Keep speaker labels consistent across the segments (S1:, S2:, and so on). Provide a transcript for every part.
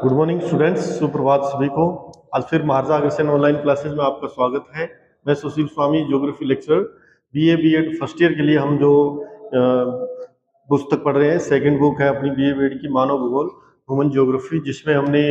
S1: Good morning students, सुप्रभात सभी को। आज फिर महाराजा अग्रसेन ऑनलाइन क्लासेस में आपका स्वागत है। मैं Sushil Swami, geography lecturer, BA BEd first year के लिए हम जो पुस्तक पढ़ रहे हैं, सेकंड बुक है अपनी बीए बीएड की, मानव भूगोल ह्यूमन ज्योग्राफी, जिसमें हमने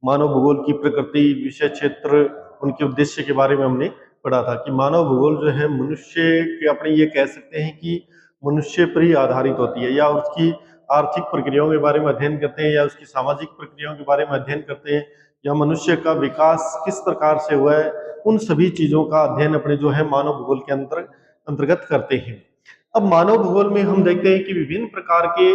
S1: मानव भूगोल की प्रकृति, विषय क्षेत्र, उनके उद्देश्य के बारे में हमने पढ़ा था कि मानव भूगोल जो है मनुष्य के, अपने ये कह सकते हैं कि मनुष्य पर ही आधारित होती है, या उसकी आर्थिक प्रक्रियाओं के बारे में अध्ययन करते हैं, या उसकी सामाजिक प्रक्रियाओं के बारे में अध्ययन करते हैं, या मनुष्य का विकास किस प्रकार से हुआ है, उन सभी चीजों का अध्ययन अपने जो है मानव भूगोल के अंतर्गत करते हैं। अब मानव भूगोल में हम देखते हैं कि विभिन्न प्रकार के,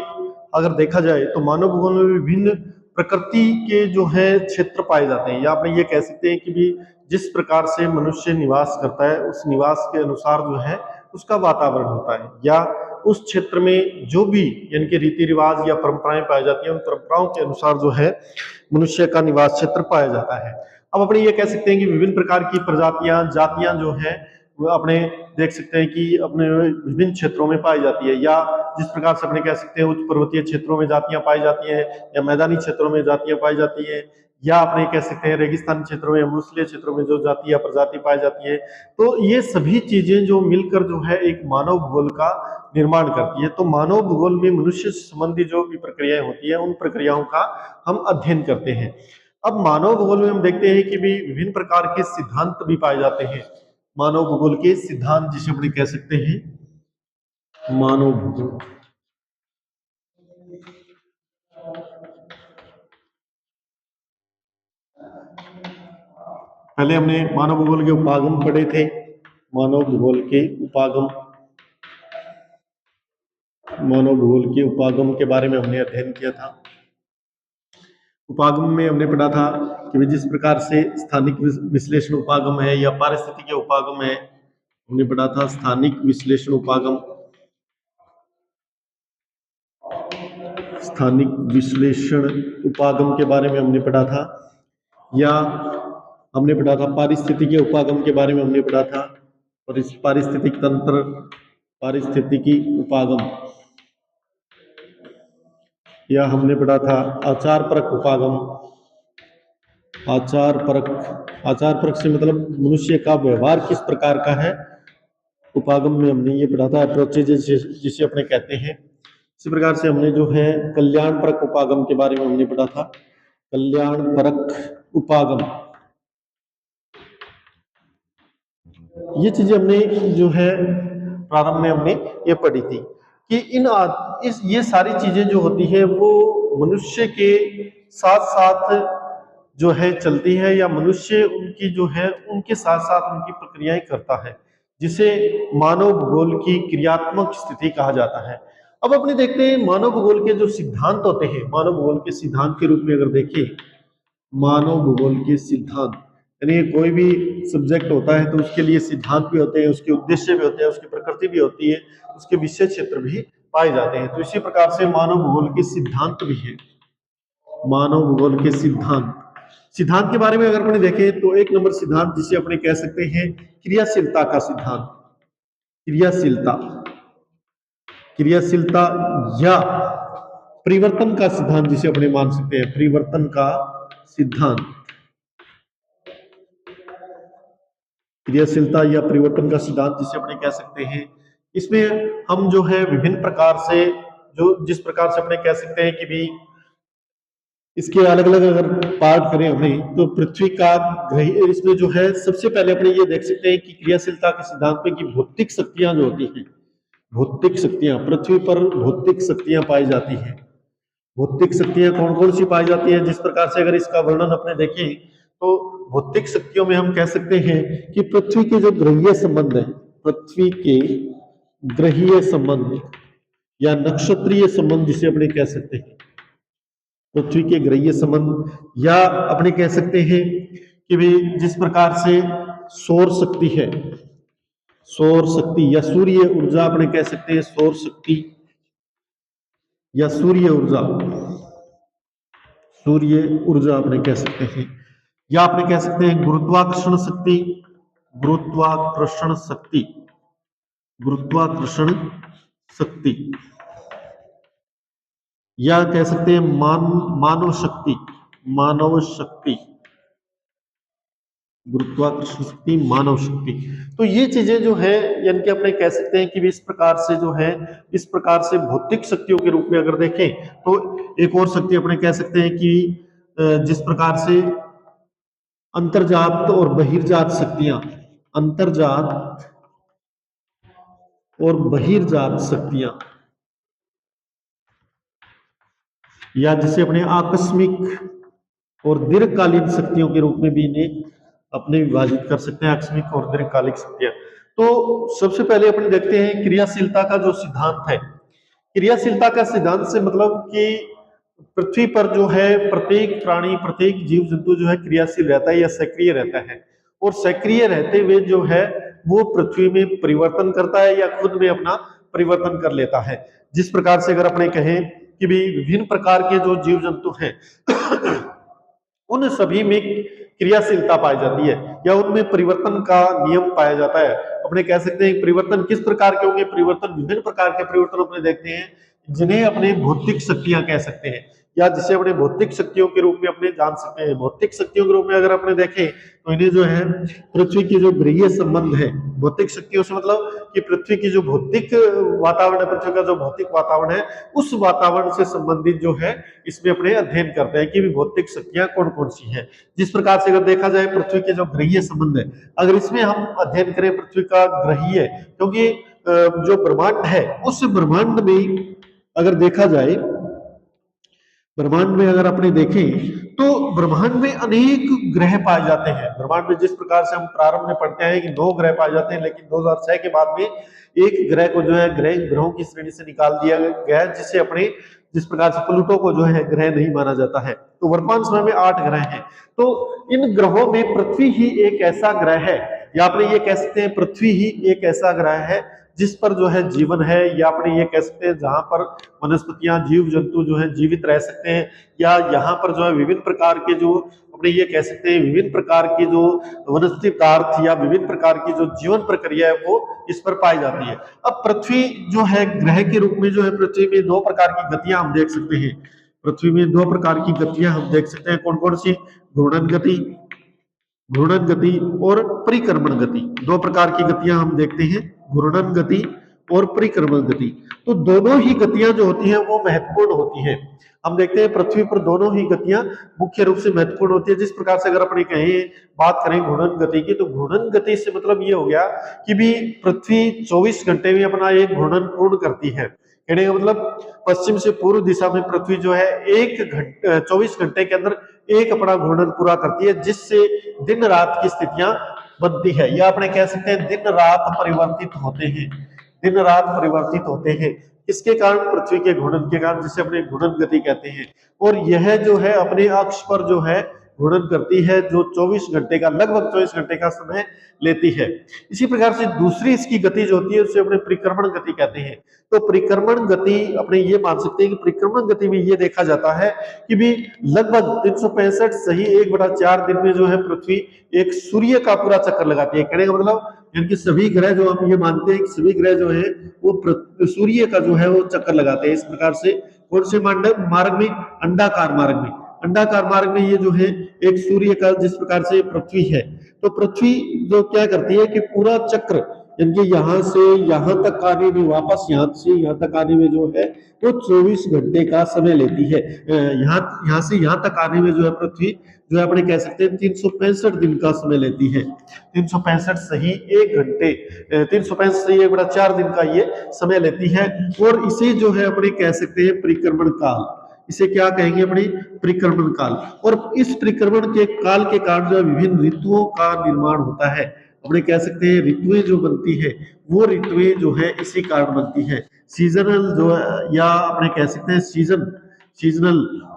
S1: अगर देखा जाए तो मानव भूगोल में विभिन्न प्रकृति के जो है क्षेत्र पाए जाते हैं, या आप ये कह सकते हैं कि भी जिस प्रकार से मनुष्य निवास करता है उस निवास के अनुसार जो है उसका वातावरण होता है, या उस क्षेत्र में जो भी यानी कि रीति रिवाज या परंपराएं पाई जाती हैं, उन परंपराओं के अनुसार जो है मनुष्य का निवास क्षेत्र पाया जाता है। अब अपने ये कह सकते हैं कि विभिन्न प्रकार की प्रजातियां, जातियां जो है वो अपने देख सकते हैं कि अपने विभिन्न क्षेत्रों में पाई जाती है, या जिस प्रकार से अपने कह सकते हैं उच्च पर्वतीय क्षेत्रों में जातियां पाई जाती हैं, या मैदानी क्षेत्रों में जातियां पाई जाती है, या अपने कह सकते हैं रेगिस्तानी क्षेत्रों में, मरुस्थलीय क्षेत्रों में जो जाति या प्रजाति पाई जाती है। तो ये सभी चीजें जो मिलकर जो है एक मानव भूगोल का निर्माण करती है। तो मानव भूगोल में मनुष्य से संबंधी जो भी प्रक्रियाएं होती है, उन प्रक्रियाओं का हम अध्ययन करते हैं। अब मानव भूगोल में हम देखते हैं कि भी विभिन्न प्रकार के सिद्धांत भी पाए जाते हैं। मानव भूगोल के सिद्धांत जिसे अपने कह सकते हैं मानव भूगोल। पहले हमने मानव भूगोल के उपागम पढ़े थे। मानव भूगोल के उपागम, मानव भूगोल के उपागम के बारे में हमने अध्ययन किया था। उपागम में हमने पढ़ा था कि जिस प्रकार से स्थानिक विश्लेषण उपागम है या पारिस्थितिक उपागम है, हमने पढ़ा था स्थानिक विश्लेषण उपागम, स्थानिक विश्लेषण उपागम के बारे में हमने पढ़ा था, या हमने पढ़ा था पारिस्थितिकी उपागम के बारे में हमने पढ़ा था, पारिस्थितिक तंत्र, पारिस्थितिकी उपागम, या हमने पढ़ा था आचार परक उपागम। आचार परक से मतलब मनुष्य का व्यवहार किस प्रकार का है। उपागम में हमने ये पढ़ा था अप्रोचेज जिसे अपने कहते हैं। इसी प्रकार से हमने जो है कल्याण परक उपागम के बारे में हमने पढ़ा था। कल्याण परक उपागम, ये चीजें हमने जो है प्रारंभ में हमने ये पढ़ी थी कि ये सारी चीजें जो होती है वो मनुष्य के साथ साथ जो है चलती है, या मनुष्य उनकी जो है उनके साथ साथ उनकी प्रक्रियाएं करता है, जिसे मानव भूगोल की क्रियात्मक स्थिति कहा जाता है। अब अपने देखते हैं मानव भूगोल के जो सिद्धांत होते हैं, मानव भूगोल के सिद्धांत के रूप में अगर देखें, मानव भूगोल के सिद्धांत यानी कोई भी सब्जेक्ट होता है तो उसके लिए सिद्धांत भी होते हैं, उसके उद्देश्य भी होते हैं, उसकी प्रकृति भी होती है, उसके विषय क्षेत्र भी पाए जाते हैं। तो इसी प्रकार से मानव भूगोल के सिद्धांत भी है। मानव भूगोल के सिद्धांत के बारे में अगर अपने देखें तो एक नंबर सिद्धांत जिसे अपने कह सकते हैं क्रियाशीलता का सिद्धांत। क्रियाशीलता या परिवर्तन का सिद्धांत जिसे अपने मान सकते हैं, परिवर्तन का सिद्धांत। क्रियाशीलता या परिवर्तन का सिद्धांत जिसे अपने कह सकते हैं। इसमें हम जो है विभिन्न प्रकार से, जो जिस प्रकार से अपने कह सकते हैं कि भी इसके अलग अलग अगर पार्ट करें अपने, तो पृथ्वी का ग्रह, इसमें जो है सबसे पहले अपने ये देख सकते हैं कि क्रियाशीलता के सिद्धांत पे कि भौतिक शक्तियां जो होती हैं, भौतिक शक्तियां, पृथ्वी पर भौतिक शक्तियां पाई जाती हैं। भौतिक शक्तियां कौन कौन सी पाई जाती हैं, जिस प्रकार से अगर इसका वर्णन अपने देखें तो भौतिक शक्तियों में हम कह सकते हैं कि पृथ्वी के जो ग्रहीय संबंध है, पृथ्वी के ग्रहीय संबंध या नक्षत्रीय संबंध जिसे अपने कह सकते हैं, पृथ्वी के ग्रहीय संबंध, या अपने कह सकते हैं कि भी जिस प्रकार से सौर शक्ति है, सौर शक्ति या सूर्य ऊर्जा अपने कह सकते हैं, सौर शक्ति या सूर्य ऊर्जा अपने कह सकते हैं, या आपने कह सकते हैं गुरुत्वाकर्षण शक्ति, गुरुत्वाकर्षण शक्ति, गुरुत्वाकर्षण शक्ति, या कह सकते हैं मानव शक्ति, मानव शक्ति, गुरुत्वाकर्षण शक्ति, मानव शक्ति। तो ये चीजें जो है, यानी कि अपने कह सकते हैं कि इस प्रकार से जो है, इस प्रकार से भौतिक शक्तियों के रूप में अगर देखें तो एक और शक्ति अपने कह सकते हैं कि जिस प्रकार से अंतर्जात और बहिर्जात शक्तियां, अंतर्जात और बहिर्जात शक्तियां, या जिसे अपने आकस्मिक और दीर्घकालीन शक्तियों के रूप में भी इन्हें अपने विभाजित कर सकते हैं, आकस्मिक और दीर्घकालिक शक्तियां। तो सबसे पहले अपन देखते हैं क्रियाशीलता का जो सिद्धांत है। क्रियाशीलता का सिद्धांत से मतलब कि पृथ्वी पर जो है प्रत्येक प्राणी, प्रत्येक जीव जंतु जो है क्रियाशील रहता है या सक्रिय रहता है, और सक्रिय रहते हुए जो है वो पृथ्वी में परिवर्तन करता है या खुद में अपना परिवर्तन कर लेता है। जिस प्रकार से अगर अपने कहें कि भी विभिन्न प्रकार के जो जीव जंतु हैं उन सभी में क्रियाशीलता पाई जाती है या उनमें परिवर्तन का नियम पाया जाता है। अपने कह सकते हैं परिवर्तन किस प्रकार के होंगे, परिवर्तन विभिन्न प्रकार के परिवर्तन अपने देखते हैं जिन्हें अपने भौतिक शक्तियां कह सकते हैं, या जिसे अपने भौतिक शक्तियों के रूप में अपने जान सकते हैं। भौतिक शक्तियों के रूप में अगर अपने देखें तो इन्हें जो है पृथ्वी की जो गृहीय संबंध है भौतिक शक्तियों से, मतलब कि पृथ्वी की जो भौतिक वातावरण है, पृथ्वी का जो भौतिक वातावरण है, उस वातावरण से संबंधित जो है इसमें अपने अध्ययन करते हैं कि भी भौतिक शक्तियां कौन कौन सी है। जिस प्रकार से अगर देखा जाए पृथ्वी के जो गृहीय संबंध है, अगर इसमें हम अध्ययन करें पृथ्वी का गृहीय, क्योंकि जो ब्रह्मांड है उस ब्रह्मांड में अगर देखा जाए, ब्रह्मांड में अगर अपने देखें तो ब्रह्मांड में अनेक ग्रह पाए जाते हैं। ब्रह्मांड में जिस प्रकार से हम प्रारंभ में पढ़ते हैं कि 9 ग्रह पाए जाते हैं, लेकिन 2006 के बाद में एक ग्रह को जो है ग्रहों की श्रेणी से निकाल दिया गया है, जिसे अपने जिस प्रकार से प्लूटो को जो है ग्रह नहीं माना जाता है। तो वर्तमान समय में 8 ग्रह हैं। तो इन ग्रहों में पृथ्वी ही एक ऐसा ग्रह है, या अपने ये कह सकते हैं पृथ्वी ही एक ऐसा ग्रह है जिस पर जो है जीवन है, या अपने ये कह सकते हैं जहां पर वनस्पतियां, जीव जंतु जो है जीवित रह सकते हैं, या यहाँ पर जो है विभिन्न प्रकार के जो अपने ये कह सकते हैं विभिन्न प्रकार की जो वनस्पति पदार्थ या विभिन्न प्रकार की जो जीवन प्रक्रिया है वो इस पर पाई जाती है। अब पृथ्वी जो है ग्रह के रूप में जो है पृथ्वी में 2 प्रकार की गतियां हम देख सकते हैं। पृथ्वी में 2 प्रकार की गतियां हम देख सकते हैं, कौन कौन सी? घूर्णन गति, घूर्णन गति और परिक्रमण गति। 2 प्रकार की गतियां हम देखते हैं, घूर्णन गति और परिक्रमण गति। तो दोनों ही गतियां जो होती हैं वो महत्वपूर्ण होती हैं। हम देखते हैं पृथ्वी पर दोनों ही गतियां मुख्य रूप से महत्वपूर्ण होती है। जिस प्रकार से अगर अपने कहें बात करें घूर्णन गति की, तो घूर्णन गति से मतलब ये हो गया कि भी पृथ्वी 24 घंटे में अपना एक घूर्णन पूर्ण करती है। कहने का मतलब पश्चिम से पूर्व दिशा में पृथ्वी जो है 24 घंटे के अंदर एक अपना घूर्णन पूरा करती है, जिससे दिन रात की स्थितियां बनती है, या अपने कह सकते हैं दिन रात परिवर्तित होते हैं, दिन रात परिवर्तित होते हैं। इसके कारण पृथ्वी के घूर्णन के कारण, जिसे अपने घूर्णन गति कहते हैं। और यह जो है अपने अक्ष पर जो है घूर्णन करती है, जो 24 घंटे का, लगभग 24 घंटे का समय लेती है। इसी प्रकार से दूसरी इसकी गति जो होती है उसे अपने परिक्रमण गति कहते हैं। तो परिक्रमण गति अपने ये मान सकते हैं कि परिक्रमण गति में ये देखा जाता है कि भी लगभग 365 सही 1/4 दिन में जो है पृथ्वी एक सूर्य का पूरा चक्कर लगाती है। कहने का मतलब इनके सभी ग्रह जो हम ये मानते हैं कि सभी ग्रह जो है वो सूर्य का जो है वो चक्कर लगाते हैं। इस प्रकार से कौन से मार्ग में? अंडाकार मार्ग में। अंडाकार मार्ग में ये जो है एक सूर्य का, जिस प्रकार से पृथ्वी है, तो पृथ्वी जो क्या करती है कि पूरा चक्र इनके यहाँ से यहाँ तक आने में, वापस यहाँ से यहाँ तक आने में जो है वो 24 घंटे का समय लेती है। यहाँ से यहाँ तक आने में जो है पृथ्वी जो है अपने कह सकते हैं 365 दिन का समय लेती है। 365 सही 1 घंटे, 365 सही 1/4 दिन का ये समय लेती है। और इसे जो है अपने कह सकते हैं परिक्रमण काल, इसे क्या कहेंगे अपने? परिक्रमण काल। और इस परिक्रमण के काल के कारण जो है विभिन्न ऋतुओं का निर्माण होता है। अपने कह सकते हैं ऋतुएं जो बनती है वो ऋतुएं जो है इसी कारण बनती है। सीजनल जो है, या अपने कह सकते हैं सीजनल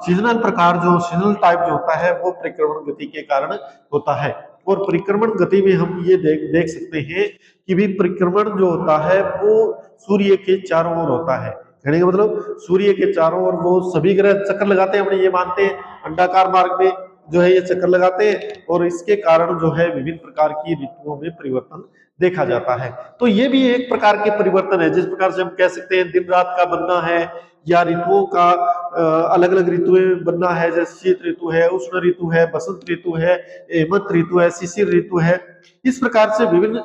S1: सीजनल प्रकार, जो सीजनल टाइप जो होता है वो परिक्रमण गति के कारण होता है। और परिक्रमण गति में हम ये देख सकते हैं कि भी परिक्रमण जो होता है वो सूर्य के चारों ओर होता है। कहने का मतलब सूर्य के चारों ओर वो सभी ग्रह चक्कर लगाते हैं, अपने ये मानते हैं अंडाकार मार्ग में जो है ये चक्कर लगाते हैं, और इसके कारण जो है विभिन्न प्रकार की ऋतुओं में परिवर्तन देखा जाता है। तो ये भी एक प्रकार के परिवर्तन है। जिस प्रकार से हम कह सकते हैं दिन रात का बनना है, या ऋतुओं का अलग अलग ऋतुएं बनना है, जैसे शीत ऋतु है, उष्ण ऋतु है, बसंत ऋतु है, हेमंत ऋतु है, शिशिर ऋतु है। इस प्रकार से विभिन्न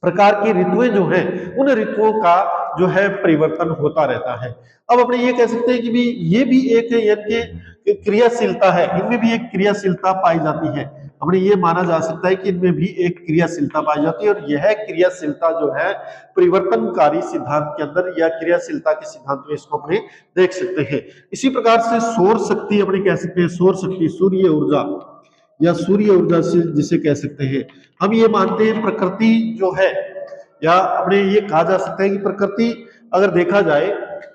S1: प्रकार की ऋतुएं जो हैं उन ऋतुओं का जो है परिवर्तन होता रहता है। अब अपने ये कह सकते हैं कि भी ये भी एक यानी कि क्रियाशीलता है, इनमें भी एक क्रियाशीलता पाई जाती है। अपने ये माना जा सकता है कि इनमें भी एक क्रियाशीलता पाई जाती है और यह क्रियाशीलता जो है परिवर्तनकारी सिद्धांत के अंदर या क्रियाशीलता के सिद्धांत में इसको अपने देख सकते हैं। इसी प्रकार से सौर शक्ति अपने कह सकते हैं, सौर शक्ति सूर्य ऊर्जा या सूर्य ऊर्जा से जिसे कह सकते हैं, हम ये मानते हैं प्रकृति जो है, या अपने ये कहा जा सकता है कि प्रकृति अगर देखा जाए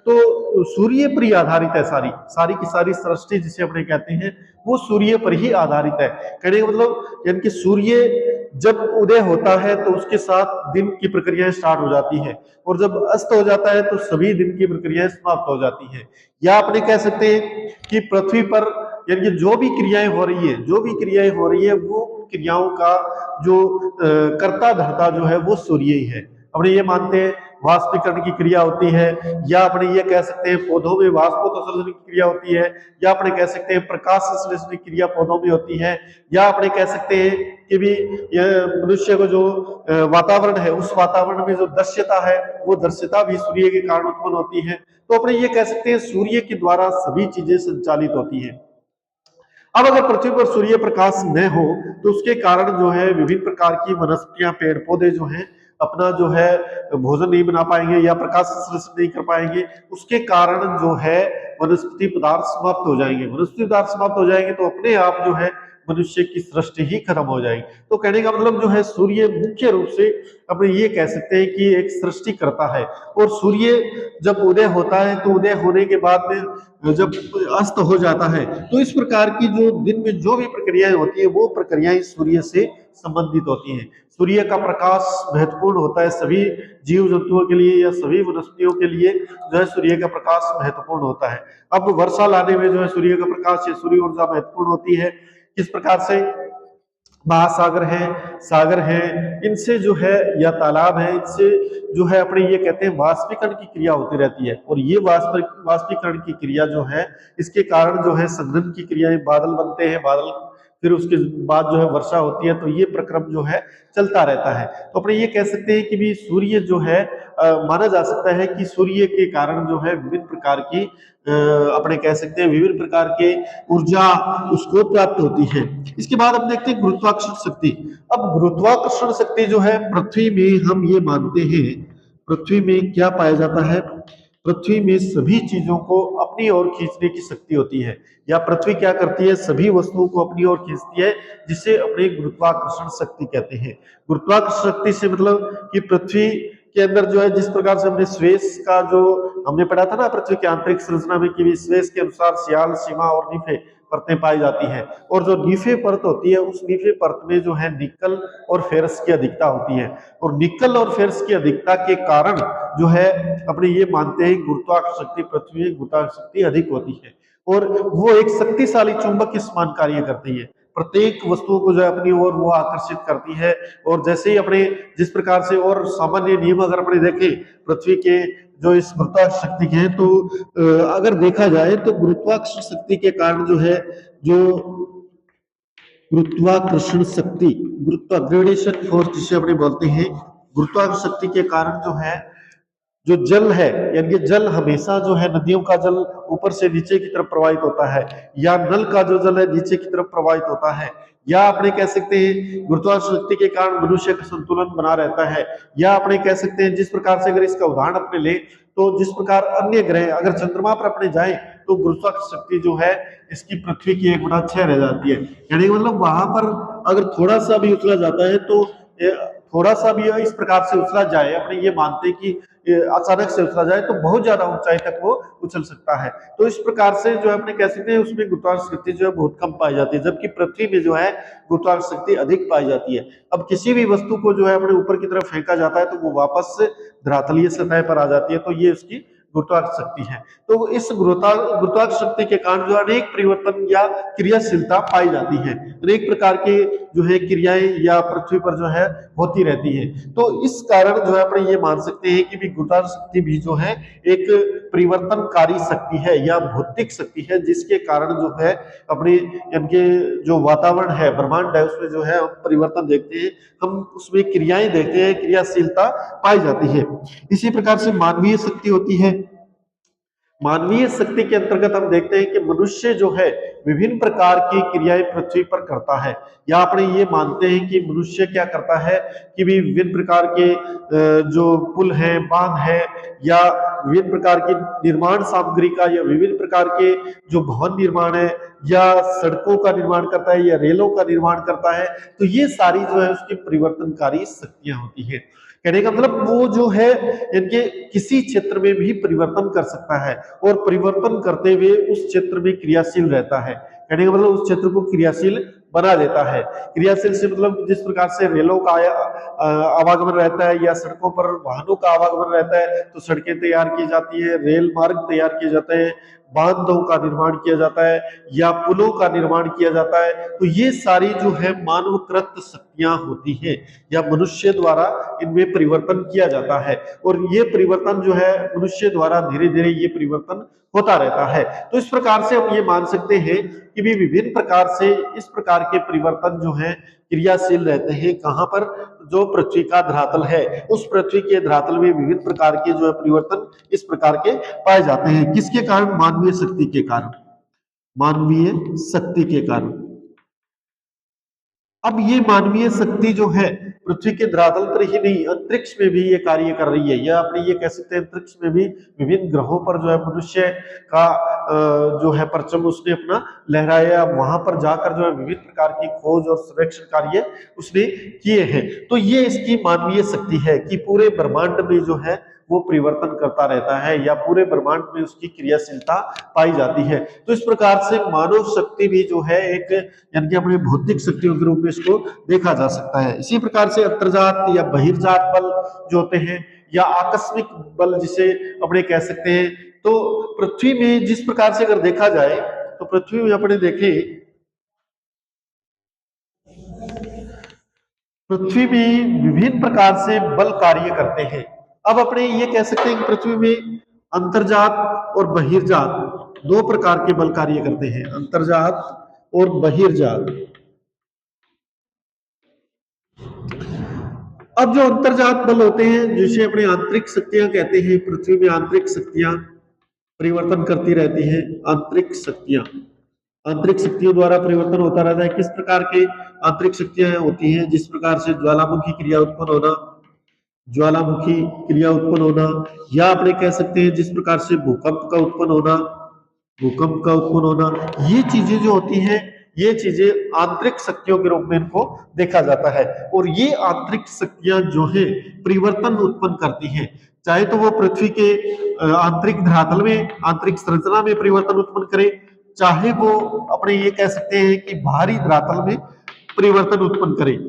S1: तो सूर्य पर ही आधारित है। सारी सारी की सारी सृष्टि जिसे अपने कहते हैं वो सूर्य पर ही आधारित है। कहने का मतलब यानी कि सूर्य जब उदय होता है तो उसके साथ दिन की प्रक्रियाएं स्टार्ट हो जाती है, और जब अस्त हो जाता है तो सभी दिन की प्रक्रियाएं समाप्त हो जाती है। या अपने कह सकते हैं कि पृथ्वी पर यानी कि जो भी क्रियाएं हो रही है, जो भी क्रियाएं हो रही है वो क्रियाओं का जो कर्ता धर्ता जो है वो सूर्य ही है। अपने ये मानते हैं वाष्पीकरण की क्रिया होती है, या अपने ये कह सकते हैं पौधों में वाष्पोत्सर्जन की क्रिया होती है, या अपने कह सकते हैं प्रकाश संश्लेषण की क्रिया पौधों में होती है, या अपने कह सकते हैं कि भी मनुष्य को जो वातावरण है उस वातावरण में जो दृश्यता है वो दृश्यता भी सूर्य के कारण उत्पन्न होती है। तो अपने ये कह सकते हैं सूर्य के द्वारा सभी चीजें संचालित होती है। अब अगर पृथ्वी पर सूर्य प्रकाश न हो तो उसके कारण जो है विभिन्न प्रकार की वनस्पतियां पेड़ पौधे जो हैं अपना जो है भोजन नहीं बना पाएंगे या प्रकाश संश्लेषण नहीं कर पाएंगे। उसके कारण जो है वनस्पति पदार्थ समाप्त हो जाएंगे। वनस्पति पदार्थ समाप्त हो जाएंगे तो अपने आप जो है मनुष्य की सृष्टि ही खत्म हो जाएगी। तो कहने का मतलब जो है सूर्य मुख्य रूप से अपने ये कह सकते हैं कि एक सृष्टि करता है, और सूर्य जब उदय होता है तो उदय होने के बाद में जब अस्त हो जाता है तो इस प्रकार की जो दिन में जो भी प्रक्रियाएं होती है वो प्रक्रियाएं सूर्य से संबंधित होती हैं। सूर्य का प्रकाश महत्वपूर्ण होता है सभी जीव जंतुओं के लिए या सभी वनस्पतियों के लिए जो है सूर्य का प्रकाश महत्वपूर्ण होता है। अब वर्षा लाने में जो है सूर्य का प्रकाश या सूर्य ऊर्जा महत्वपूर्ण होती है। किस प्रकार से महासागर है, सागर है, इनसे जो है या तालाब है, इनसे जो है अपने ये कहते हैं वाष्पीकरण की क्रिया होती रहती है, और ये वाष्पीकरण की क्रिया जो है इसके कारण जो है संघनन की क्रियाएं बादल बनते हैं, बादल फिर उसके बाद जो है वर्षा होती है, तो ये प्रक्रम जो है चलता रहता है। तो अपने ये कह सकते हैं कि भी सूर्य जो है माना जा सकता है कि सूर्य के कारण जो है विभिन्न प्रकार की अपने कह सकते हैं विभिन्न प्रकार के ऊर्जा उसको प्राप्त होती है। इसके बाद हम देखते हैं गुरुत्वाकर्षण शक्ति। अब गुरुत्वाकर्षण शक्ति जो है पृथ्वी में हम ये मानते हैं पृथ्वी में क्या पाया जाता है, पृथ्वी में सभी चीजों को अपनी ओर खींचने की शक्ति होती है, या पृथ्वी क्या करती है सभी वस्तुओं को अपनी ओर खींचती है, जिसे अपने गुरुत्वाकर्षण शक्ति कहते हैं। गुरुत्वाकर्षण शक्ति से मतलब कि पृथ्वी के अंदर जो है जिस प्रकार से हमने स्पेस का जो हमने पढ़ा था ना पृथ्वी के आंतरिक संरचना में कि स्पेस के अनुसार सियाल सीमा और निफे परतें पाई जाती हैं, और जो नीफे परत होती है उस नीफे परत में जो है निकल और फेरस की अधिकता होती है, और निकल और फेरस की अधिकता के कारण जो है अपने ये मानते हैं गुरुत्वाकर्षण शक्ति पृथ्वी में गुरुत्वाकर्षण शक्ति अधिक होती है, और वो एक शक्तिशाली चुंबक के समान कार्य करती है। प्रत्येक वस्तुओं को जो है अपनी ओर वो आकर्षित करती है, और जैसे ही अपने जिस प्रकार से और सामान्य नियम अगर अपने देखें पृथ्वी के जो इस गुरुत्वाकर्षण शक्ति के हैं, तो अगर देखा जाए तो गुरुत्वाकर्षण शक्ति के कारण जो है जो गुरुत्वाकर्षण शक्ति ग्रेविटेशन फोर्स जिसे अपने बोलते हैं, गुरुत्वाकर्षण शक्ति के कारण जो है जो जल है यानी कि जल हमेशा जो है नदियों का जल ऊपर से नीचे की तरफ प्रवाहित होता है, या नल का जो जल है नीचे की तरफ प्रवाहित होता है, या अपने कह सकते हैं गुरुत्वाकर्षण शक्ति के कारण मनुष्य का संतुलन बना रहता है, या अपने कह सकते हैं जिस प्रकार से अगर इसका उदाहरण अपने ले तो जिस प्रकार अन्य ग्रह अगर चंद्रमा पर अपने जाए तो गुरुत्वाकर्षण शक्ति जो है इसकी पृथ्वी की 1/6 रह जाती है। यानी मतलब वहां पर अगर थोड़ा सा भी उछला जाता है तो थोड़ा सा भी इस प्रकार से उछला जाए, अपने ये मानते हैं कि अचानक से उछला जाए तो बहुत ज्यादा ऊंचाई तक वो उछल सकता है। तो इस प्रकार से जो है अपने कह सकते हैं उसमें गुरुत्वाकर्षण शक्ति जो है बहुत कम पाई जाती है, जबकि पृथ्वी में जो है गुरुत्वाकर्षण शक्ति अधिक पाई जाती है। अब किसी भी वस्तु को जो है अपने ऊपर की तरफ फेंका जाता है तो वो वापस धरातलीय सतह पर आ जाती है, तो ये उसकी गुरुत्वाकर्षण शक्ति है। तो इस गुरुत्वाकर्षण शक्ति के कारण जो अनेक परिवर्तन या क्रियाशीलता पाई जाती है, अनेक प्रकार के जो है क्रियाएं या पृथ्वी पर जो है होती रहती है। तो इस कारण जो है अपने ये मान सकते हैं कि भी गुरुत्वाकर्षण शक्ति भी जो है एक परिवर्तनकारी शक्ति है या भौतिक शक्ति है, जिसके कारण जो है अपने इनके जो वातावरण है, ब्रह्मांड है, उसमें जो है हम परिवर्तन देखते हैं, हम उसमें क्रियाएं देखते हैं, क्रियाशीलता पाई जाती है। इसी प्रकार से मानवीय शक्ति होती है। मानवीय शक्ति के अंतर्गत हम देखते हैं कि मनुष्य जो है विभिन्न प्रकार की क्रियाएं पृथ्वी पर करता है, या अपने ये मानते हैं कि मनुष्य क्या करता है कि भी विभिन्न प्रकार के जो पुल हैं, बांध हैं, या विभिन्न प्रकार की निर्माण सामग्री का या विभिन्न प्रकार के जो भवन निर्माण है या सड़कों का निर्माण करता है या रेलों का निर्माण करता है, तो ये सारी जो है उसकी परिवर्तनकारी शक्तियां होती है। कहने का मतलब वो जो है इनके किसी क्षेत्र में भी परिवर्तन कर सकता है और परिवर्तन करते हुए उस क्षेत्र में क्रियाशील रहता है। कहने का मतलब उस क्षेत्र को क्रियाशील बना देता है। क्रियाशील से मतलब जिस प्रकार से रेलों का आवागमन रहता है या सड़कों पर वाहनों का आवागमन रहता है, तो सड़कें तैयार की जाती है, रेल मार्ग तैयार किए जाते हैं, बांधों का निर्माण किया जाता है या पुलों का निर्माण किया जाता है। तो ये सारी जो है मानवकृत शक्तियां होती हैं या मनुष्य द्वारा इनमें परिवर्तन किया जाता है, और ये परिवर्तन जो है मनुष्य द्वारा धीरे धीरे ये परिवर्तन होता रहता है। तो इस प्रकार से हम ये मान सकते हैं कि भी विभिन्न प्रकार से इस प्रकार के परिवर्तन जो है क्रियाशील रहते हैं। कहां पर? जो पृथ्वी का धरातल है, उस पृथ्वी के धरातल में विभिन्न प्रकार के जो है परिवर्तन इस प्रकार के पाए जाते हैं। किसके कारण? मानवीय शक्ति के कारण। मानवीय शक्ति के कारण। अब ये मानवीय शक्ति जो है पृथ्वी के धरातल पर ही नहीं, अंतरिक्ष में भी ये कार्य कर रही है, या अपने ये कह सकते हैं अंतरिक्ष में भी विभिन्न ग्रहों पर जो है मनुष्य का जो है परचम उसने अपना लहराया, वहां पर जाकर जो है विभिन्न प्रकार की खोज और सर्वेक्षण कार्य उसने किए हैं। तो ये इसकी मानवीय शक्ति है कि पूरे ब्रह्मांड में जो है वो परिवर्तन करता रहता है या पूरे ब्रह्मांड में उसकी क्रियाशीलता पाई जाती है। तो इस प्रकार से मानव शक्ति भी जो है एक यानी कि अपने भौतिक शक्तियों के रूप में इसको देखा जा सकता है। इसी प्रकार से अंतर्जात या बहिर्जात बल जो होते हैं या आकस्मिक बल जिसे अपने कह सकते हैं, तो पृथ्वी में जिस प्रकार से अगर देखा जाए तो पृथ्वी में अपने देखें, पृथ्वी में विभिन्न प्रकार से बल कार्य करते हैं। अब अपने ये कह सकते हैं कि पृथ्वी में अंतर्जात और बहिर्जात दो प्रकार के बल कार्य करते हैं, अंतर्जात और बहिर्जात। अब जो अंतर्जात बल होते हैं जिसे अपने आंतरिक शक्तियां कहते हैं, पृथ्वी में आंतरिक शक्तियां परिवर्तन करती रहती हैं। आंतरिक शक्तियां, आंतरिक शक्तियों द्वारा परिवर्तन होता रहता है। किस प्रकार के आंतरिक शक्तियां होती हैं? जिस प्रकार से ज्वालामुखी क्रिया उत्पन्न होना, ज्वालामुखी क्रिया उत्पन्न होना, या अपने कह सकते हैं जिस प्रकार से भूकंप का उत्पन्न होना, भूकंप का उत्पन्न होना, ये चीजें जो होती हैं ये चीजें आंतरिक शक्तियों के रूप में इनको देखा जाता है। और ये आंतरिक शक्तियां जो है परिवर्तन उत्पन्न करती हैं, चाहे तो वो पृथ्वी के आंतरिक धरातल में, आंतरिक संरचना में परिवर्तन उत्पन्न करे, चाहे वो अपने ये कह सकते हैं कि बाहरी धरातल में परिवर्तन उत्पन्न करे,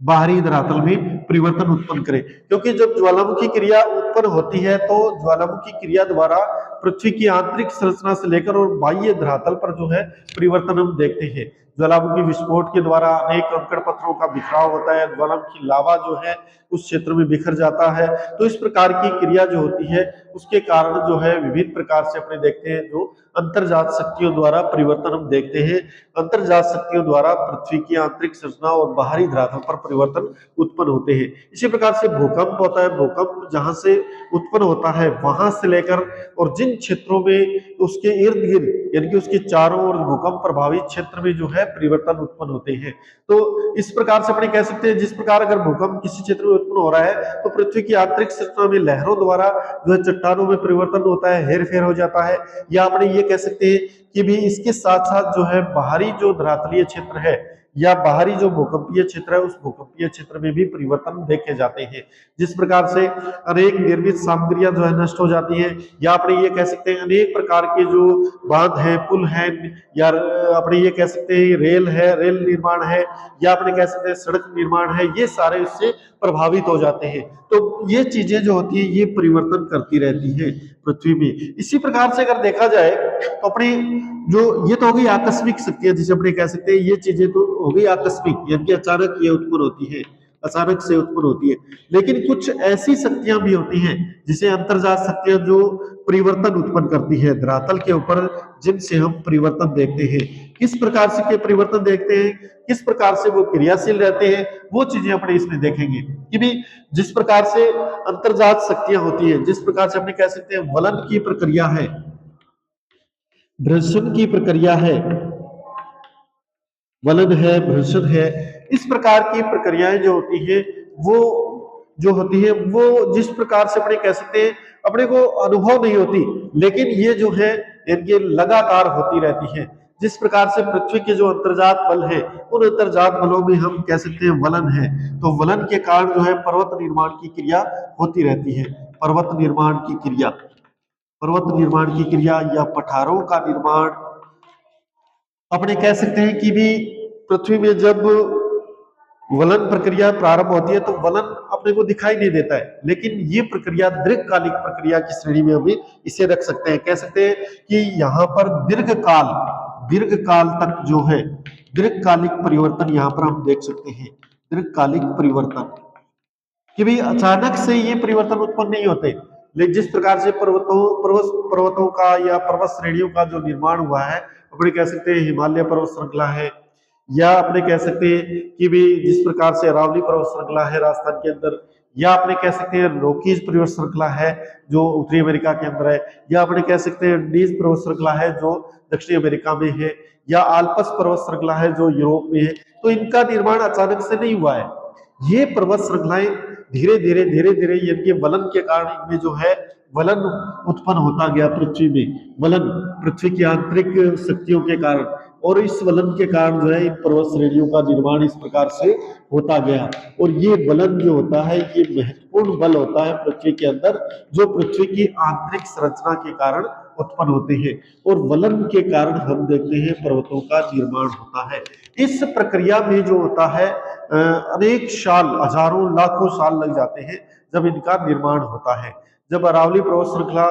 S1: बाहरी धरातल में परिवर्तन उत्पन्न करे। क्योंकि जब ज्वालामुखी क्रिया उत्पन्न होती है तो ज्वालामुखी क्रिया द्वारा पृथ्वी की आंतरिक संरचना से लेकर और बाह्य धरातल पर जो है परिवर्तन हम देखते हैं। ज्वालामुखी विस्फोट के द्वारा अनेक कंकड़ पत्थरों का बिखराव होता है, ज्वालामुखी लावा जो है उस क्षेत्र में बिखर जाता है। तो इस प्रकार की क्रिया जो होती है उसके कारण जो है विभिन्न प्रकार से अपने देखते हैं जो अंतर्जात शक्तियों द्वारा परिवर्तन हम देखते हैं। अंतर्जात शक्तियों द्वारा पृथ्वी की आंतरिक संरचना और बाहरी धरातल पर परिवर्तन उत्पन्न होते हैं। इसी प्रकार से भूकंप होता है, भूकंप जहां से उत्पन्न होता है वहां से लेकर और जिन क्षेत्रों में उसके इर्द गिर्द यानी कि उसके चारों ओर भूकंप प्रभावित क्षेत्र में जो है परिवर्तन उत्पन्न होते हैं। तो इस प्रकार से अपने कह सकते हैं जिस प्रकार अगर भूकंप किसी क्षेत्र में उत्पन्न हो रहा है तो पृथ्वी की आंतरिक संरचना में लहरों द्वारा जो है चट्टानों में परिवर्तन होता है, हेर फेर हो जाता है, या अपने ये कह सकते हैं कि भी इसके साथ साथ जो है बाहरी जो धरातलीय क्षेत्र है या बाहरी जो भूकंपीय क्षेत्र है उस भूकंपीय क्षेत्र में भी परिवर्तन देखे जाते हैं। जिस प्रकार से अनेक निर्मित सामग्रियां जो है नष्ट हो जाती हैं, या अपने ये कह सकते हैं अनेक प्रकार के जो बांध है, पुल है, या अपने ये कह सकते हैं रेल है, रेल निर्माण है, या अपने कह सकते हैं सड़क निर्माण है, ये सारे इससे प्रभावित हो जाते हैं। तो ये चीजें जो होती है ये परिवर्तन करती रहती है पृथ्वी में। इसी प्रकार से अगर देखा जाए तो अपनी जो ये तो हो गई आकस्मिक शक्तियां, जिसे अपने कह सकते हैं ये चीजें तो हो गई आकस्मिक, यानी कि अचानक ये उत्पन्न होती है, अचानक से उत्पन्न होती है। लेकिन कुछ ऐसी शक्तियां भी होती हैं जिसे अंतर्जात शक्तियां जो परिवर्तन उत्पन्न करती है धरातल के ऊपर, जिनसे हम परिवर्तन देखते हैं। किस प्रकार से के परिवर्तन देखते हैं, किस प्रकार से वो क्रियाशील रहते हैं, वो चीजें अपने इसमें देखेंगे कि भी जिस प्रकार से अंतर्जात शक्तियां होती है, जिस प्रकार से अपने कह सकते हैं वलन की प्रक्रिया है, भ्रंशन की प्रक्रिया है, वलन है, भ्रंशन है, इस प्रकार की प्रक्रियाएं जो होती है वो जो होती है वो जिस प्रकार से अपने कह सकते हैं अपने को अनुभव नहीं होती, लेकिन ये जो है इनके लगातार होती रहती है। जिस प्रकार से पृथ्वी के जो अंतर्जात बल है, उन अंतर्जात बलों में हम कह सकते हैं वलन है, तो वलन के कारण जो है पर्वत निर्माण की क्रिया होती रहती है। पर्वत निर्माण की क्रिया, पर्वत निर्माण की क्रिया या पठारों का निर्माण, अपने कह सकते हैं कि भी पृथ्वी में जब वलन प्रक्रिया प्रारंभ होती है तो वलन अपने को दिखाई नहीं देता है, लेकिन ये प्रक्रिया दीर्घकालिक प्रक्रिया की श्रेणी में भी इसे रख सकते हैं। कह सकते हैं कि यहाँ पर दीर्घकाल तक जो है दीर्घकालिक परिवर्तन यहाँ पर हम देख सकते हैं। दीर्घकालिक परिवर्तन कि भाई अचानक से ये परिवर्तन उत्पन्न नहीं होते, लेकिन जिस प्रकार से पर्वतों का या पर्वत श्रेणियों का जो निर्माण हुआ है, अपने कह सकते हैं हिमालय पर्वत श्रृंखला है, या अपने कह सकते हैं कि भी जिस प्रकार से अरावली पर्वत श्रृंखला है राजस्थान के अंदर, या अपने कह सकते हैं रोकीज पर्वत श्रृंखला है जो उत्तरी अमेरिका के अंदर है, या अपने कह सकते हैं डीज पर्वत श्रृंखला है जो दक्षिणी अमेरिका में है, या आल्पस पर्वत श्रृंखला है जो यूरोप में है। तो इनका निर्माण अचानक से नहीं हुआ है, ये पर्वत श्रृंखलाएं धीरे धीरे इनके वलन के कारण इनमें जो है वलन उत्पन्न होता गया पृथ्वी में, वलन पृथ्वी की आंतरिक शक्तियों के कारण, और इस वलन के कारण जो है इन पर्वत श्रेणियों का निर्माण इस प्रकार से होता गया। और ये वलन जो होता है ये महत्वपूर्ण बल होता है पृथ्वी के अंदर, जो पृथ्वी की आंतरिक संरचना के कारण उत्पन्न होते हैं, और वलन के कारण हम देखते हैं पर्वतों का निर्माण होता है। इस प्रक्रिया में जो होता है अनेक साल, हजारों लाखों साल लग जाते हैं जब इनका निर्माण होता है। जब अरावली पर्वत श्रृंखला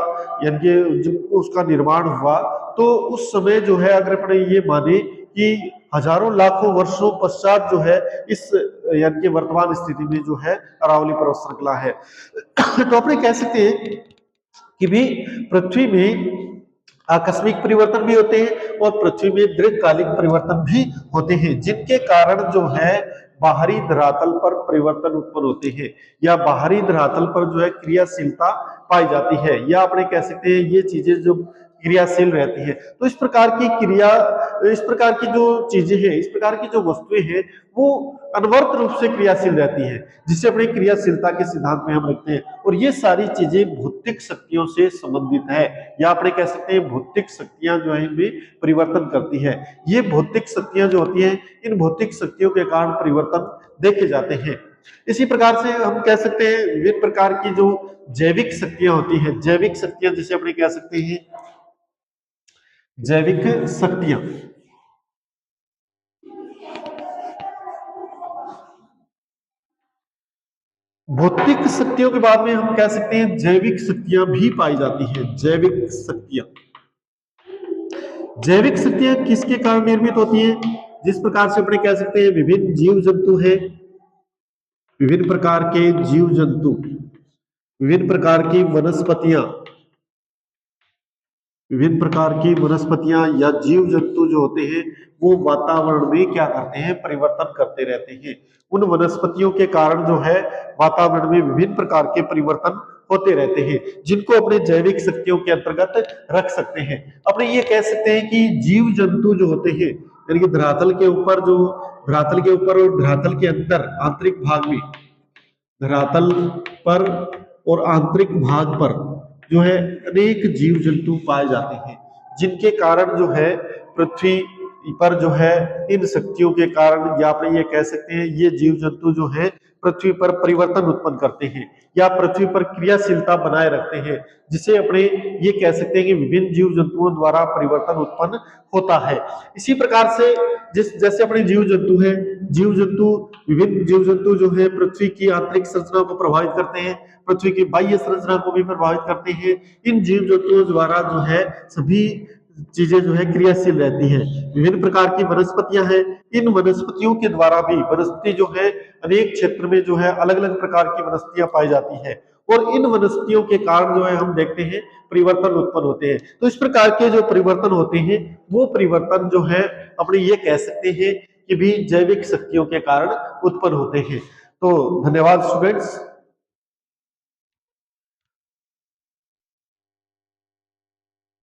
S1: यानी जब उसका निर्माण हुआ तो उस समय जो है अगर अपने ये माने कि हजारों लाखों वर्षों पश्चात जो है इस यानी कि वर्तमान स्थिति में जो है अरावली पर्वत श्रृंखला है। तो अपने कह सकते हैं कि भी पृथ्वी में आकस्मिक परिवर्तन भी होते हैं और पृथ्वी में दीर्घकालिक परिवर्तन भी होते हैं, जिनके कारण जो है बाहरी धरातल पर परिवर्तन उत्पन्न होते हैं, या बाहरी धरातल पर जो है क्रियाशीलता पाई जाती है, या अपने कह सकते हैं ये चीजें जो क्रियाशील रहती है। तो इस प्रकार की क्रिया, इस प्रकार की जो चीजें हैं, इस प्रकार की जो वस्तुएं हैं वो अनवरत रूप से क्रियाशील रहती है, जिसे अपनी क्रियाशीलता के सिद्धांत में हम रखते हैं। और ये सारी चीजें भौतिक शक्तियों से संबंधित है, या अपने कह सकते हैं भौतिक शक्तियां जो है इनमें परिवर्तन करती है। ये भौतिक शक्तियां जो होती हैं इन भौतिक शक्तियों के कारण परिवर्तन देखे जाते हैं। इसी प्रकार से हम कह सकते हैं विभिन्न प्रकार की जो जैविक शक्तियां होती हैं, जैविक शक्तियां जिसे अपने कह सकते हैं जैविक शक्तियां, भौतिक शक्तियों के बाद में हम कह सकते हैं जैविक शक्तियां भी पाई जाती हैं। जैविक शक्तियां, जैविक शक्तियां किसके कारण निर्मित होती हैं? जिस प्रकार से अपने कह सकते हैं विभिन्न जीव जंतु है, विभिन्न प्रकार के जीव जंतु, विभिन्न प्रकार की वनस्पतियां, विभिन्न प्रकार की वनस्पतियां या जीव जंतु जो होते हैं वो वातावरण में क्या करते हैं, परिवर्तन करते रहते हैं। उन वनस्पतियों के कारण जो है वातावरण में विभिन्न प्रकार के परिवर्तन होते रहते हैं, जिनको अपने जैविक शक्तियों के अंतर्गत रख सकते हैं। अपने ये कह सकते हैं कि जीव जंतु जो होते हैं यानी कि धरातल के ऊपर जो, धरातल के ऊपर और धरातल के अंदर आंतरिक भाग में, धरातल पर और आंतरिक भाग पर जो है अनेक जीव जंतु पाए जाते हैं, जिनके कारण जो है पृथ्वी पर जो है इन शक्तियों के कारण, या आप ये कह सकते हैं ये जीव जंतु जो है पृथ्वी पर परिवर्तन उत्पन्न करते हैं या पृथ्वी पर क्रियाशीलता बनाए रखते हैं, जिसे अपने ये कह सकते हैं कि विभिन्न जीव जंतुओं द्वारा परिवर्तन उत्पन्न होता है। इसी प्रकार से जैसे अपने जीव जंतु है, जीव जंतु विभिन्न जीव जंतु जो है पृथ्वी की आंतरिक संरचना को प्रभावित करते हैं, पृथ्वी की बाह्य संरचना को भी प्रभावित करते हैं। इन जीव जंतुओं द्वारा जो है सभी चीजें जो है क्रियाशील रहती हैं। विभिन्न प्रकार की वनस्पतियां हैं, इन वनस्पतियों के द्वारा भी वनस्पति जो है अनेक क्षेत्र में जो है अलग अलग प्रकार की वनस्पतियां पाई जाती है, और इन वनस्पतियों के कारण जो है हम देखते हैं परिवर्तन उत्पन्न होते हैं। तो इस प्रकार के जो परिवर्तन होते हैं वो परिवर्तन जो है अपने ये कह सकते हैं कि भी जैविक शक्तियों के कारण उत्पन्न होते हैं। तो धन्यवाद स्टूडेंट्स।